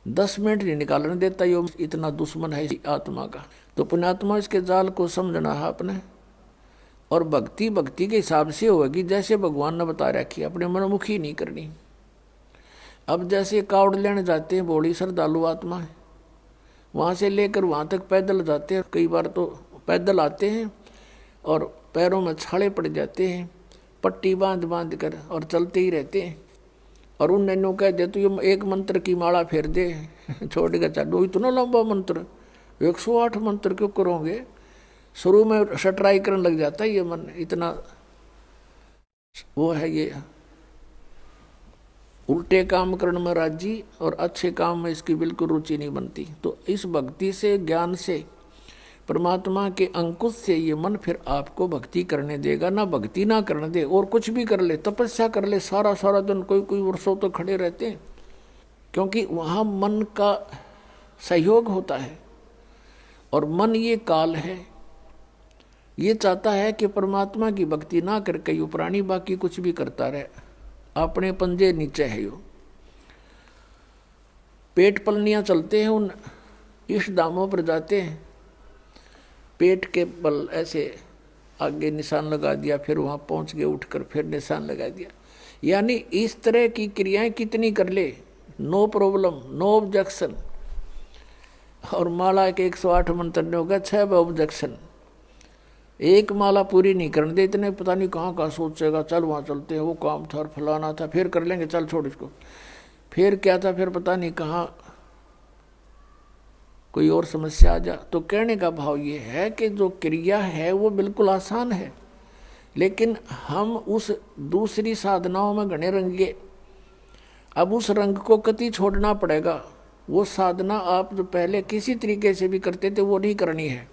10 minute नहीं निकालने देता, ये इतना दुश्मन है आत्मा का। तो पुण्यात्मा इसके जाल को समझना है अपने, और भक्ति भक्ति के हिसाब से होगी जैसे भगवान ने बता रखी, अपने मनमुखी नहीं करनी। अब जैसे कावड़ लेने जाते हैं बड़ी श्रद्धालु आत्मा है, वहाँ से लेकर वहाँ तक पैदल जाते हैं, कई बार तो पैदल आते हैं और पैरों में छाले पड़ जाते हैं, पट्टी बांध बांध कर और चलते ही रहते हैं। और उन नैनों कह दे तो ये एक मंत्र की माला फेर दे छोड़ के चलो, इतना लंबा मंत्र 108 मंत्र क्यों करोगे। शुरू में शटराई करने लग जाता है ये मन, इतना वो है ये उल्टे काम करने में राजी और अच्छे काम में इसकी बिल्कुल रुचि नहीं बनती। तो इस भक्ति से, ज्ञान से, परमात्मा के अंकुश से ये मन फिर आपको भक्ति करने देगा। ना भक्ति ना करने दे, और कुछ भी कर ले, तपस्या कर ले सारा सारा दिन, कोई वर्षों तो खड़े रहते हैं, क्योंकि वहाँ मन का सहयोग होता है। और मन ये काल है, ये चाहता है कि परमात्मा की भक्ति ना करके यो प्राणी बाकी कुछ भी करता रहे, अपने पंजे नीचे है यो। पेट पलनियाँ चलते हैं, उन इष्ट दामों पर जाते हैं, पेट के बल ऐसे आगे निशान लगा दिया, फिर वहाँ पहुँच गए, उठकर फिर निशान लगा दिया। यानी इस तरह की क्रियाएं कितनी कर ले, नो प्रॉब्लम, नो ऑब्जेक्शन। और माला के 108 मंत्र ने होगा 6 ऑब्जेक्शन। एक माला पूरी नहीं करने दे, इतने पता नहीं कहाँ कहाँ सोचेगा, चल वहाँ चलते हैं, वो काम था, फलाना था, फिर कर लेंगे, चल छोड़ इसको, फिर क्या था, फिर पता नहीं कहाँ कोई और समस्या आ जा। तो कहने का भाव ये है कि जो क्रिया है वो बिल्कुल आसान है, लेकिन हम उस दूसरी साधनाओं में घने रंगे। अब उस रंग को कति छोड़ना पड़ेगा। वो साधना आप जो पहले किसी तरीके से भी करते थे वो नहीं करनी है।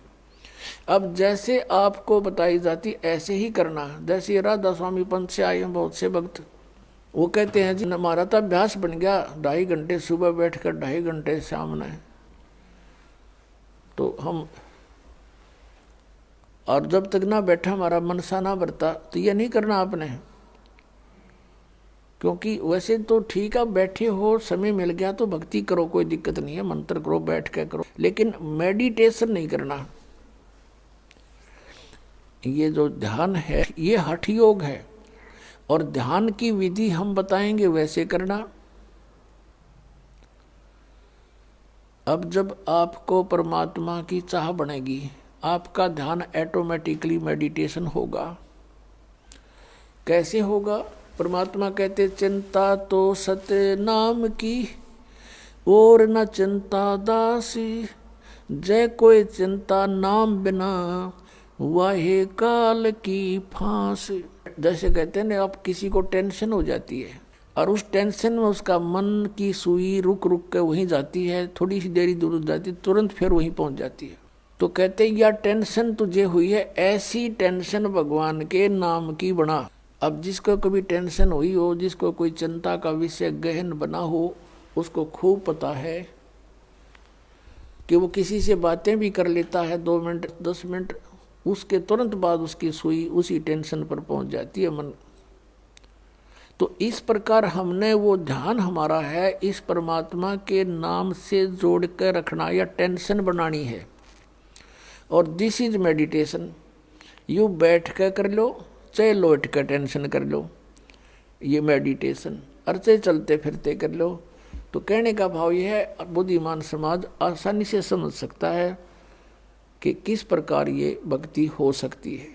अब जैसे आपको बताई जाती ऐसे ही करना। जैसे राधा स्वामी पंथ से आए हैं बहुत से भक्त, वो कहते हैं जी हमारा तो अभ्यास बन गया, 2.5 घंटे सुबह बैठकर 2.5 घंटे सामने, तो हम, और जब तक ना बैठा हमारा मन सा ना भरता, तो ये नहीं करना आपने। क्योंकि वैसे तो ठीक है, बैठे हो, समय मिल गया तो भक्ति करो, कोई दिक्कत नहीं है, मंत्र करो, बैठ के करो, लेकिन मेडिटेशन नहीं करना। ये जो ध्यान है ये हठ योग है, और ध्यान की विधि हम बताएंगे वैसे करना। अब जब आपको परमात्मा की चाह बनेगी, आपका ध्यान ऑटोमेटिकली मेडिटेशन होगा। कैसे होगा? परमात्मा कहते चिंता तो सत्य नाम की, और न चिंता दासी, जय कोई चिंता नाम बिना, वाहे काल की फांस। जैसे कहते हैं ना, आप किसी को टेंशन हो जाती है और उस टेंशन में उसका मन की सुई रुक रुक के वहीं जाती है, थोड़ी सी देरी दूर जाती है, तुरंत फिर वहीं पहुंच जाती है। तो कहते हैं या टेंशन तुझे हुई है, ऐसी टेंशन भगवान के नाम की बना। अब जिसको कभी टेंशन हुई हो, जिसको कोई चिंता का विषय गहन बना हो, उसको खूब पता है कि वो किसी से बातें भी कर लेता है 2 मिनट 10 मिनट, उसके तुरंत बाद उसकी सुई उसी टेंशन पर पहुंच जाती है मन। तो इस प्रकार हमने वो ध्यान हमारा है इस परमात्मा के नाम से जोड़ कर रखना या टेंशन बनानी है। और दिस इज मेडिटेशन। यू बैठ कर लो, चाहे लौट कर टेंशन कर लो, ये मेडिटेशन, अर्चे चलते फिरते कर लो। तो कहने का भाव यह है, बुद्धिमान समाज आसानी से समझ सकता है कि किस प्रकार ये भक्ति हो सकती है।